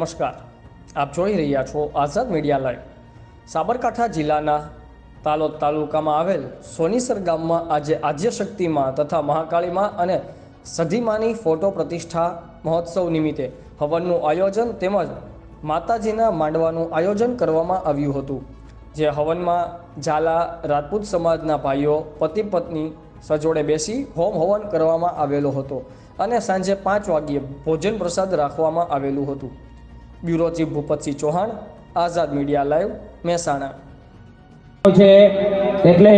નમસ્કાર, આપ જોઈ રહ્યા છો આઝાદ મીડિયા લાઈવ। સાબરકાંઠા જિલ્લાના તાલોદ તાલુકામાં આવેલ સોનીસર ગામમાં આજે આદ્યશક્તિમાં તથા મહાકાળીમાં અને સધીમાની ફોટો પ્રતિષ્ઠા મહોત્સવ નિમિત્તે હવનનું આયોજન તેમજ માતાજીના માંડવાનું આયોજન કરવામાં આવ્યું હતું। જે હવનમાં ઝાલા રાજપૂત સમાજના ભાઈઓ પતિ પત્ની સજોડે બેસી હોમ હવન કરવામાં આવેલો હતો અને સાંજે 5 વાગ્યે ભોજન પ્રસાદ રાખવામાં આવેલું હતું। બ્યુરો ચીફ ભૂપતસિંહ ચૌહાણ, આઝાદ મીડિયા લાઈવ, મહેસાણા। એટલે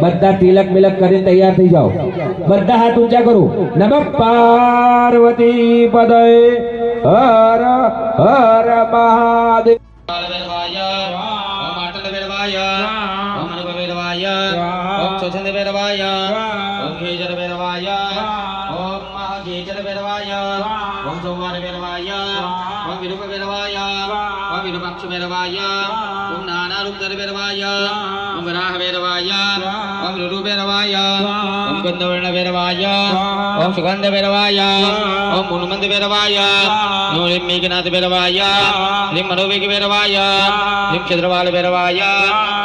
બધા તિલક મિલક કરીને તૈયાર થઈ જાઓ, બધા હાથ ઊંચા કરો। નમઃ પાર્વતી પદય હર હર મહાદેવ। गंधवर्ण भैरवाय ओम सुगंध भैरवाय ओम मुनुमंद भैरवाय ओम मेघनाथ भैरवाय ह्रीं मनोवेग भैरवाय ह्रीं चंद्रवाल भैरवाय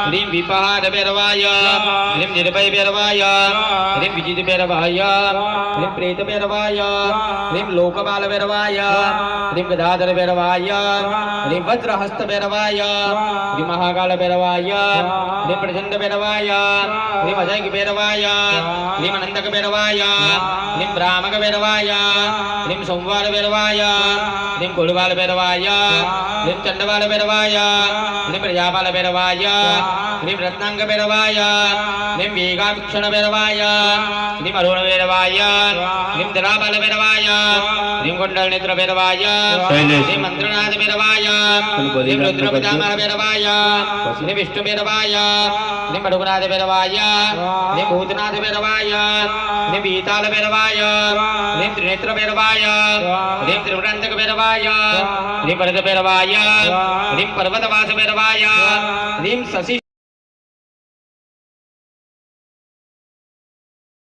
ह्रीं विपहार भैरवाय ह्रीं निर्भय भैरवाय ह्रीं विजित भैरवाय ह्रीं प्रेत भैरवाय ह्रीं लोकपाल भैरवाय ह्रीं गदाधर भैरवाय ह्रीं वज्रहस्त भैरवाय ह्रीं महाकाल भैरवाय ह्रीं प्रचंड भैरवाय ह्रीं अजय भैरवाय ह्रीं अनंतक भैरवाय ह्रीं ब्राह्मक भैरवाय ह्रीं सोमवार भैरवाय ह्रीं कुलवाल भैरवाय ह्रीं चंडवाल भैरवाय ह्रीं प्रजापाल भैरवाय ह्रीं रत्नांग भैरवाय ह्रीं वेगाभीक्षण भैरवाय ह्रीं अरुण भैरवाय ह्रीं धरापाल भैरवाय ह्रीं कुंडल नेत्र भैरवाय ह्रीं मंत्रनाथ भैरवाय ह्रीं रुद्र पितामह भैरवाय ह्रीं विष्णु भैरवाय ह्रीं मधुनाथ भैरवाय ह्रीं भूतनाथ भैरवाय ह्रीं बीताल भैरवाय ह्रीं त्रिनेत्र भैरवाय ह्रीं त्रिपुरांतक भैरवाय ह्रीं भरत भैरवाय ह्रीं पर्वतवास भैरवाय ह्रीं शशि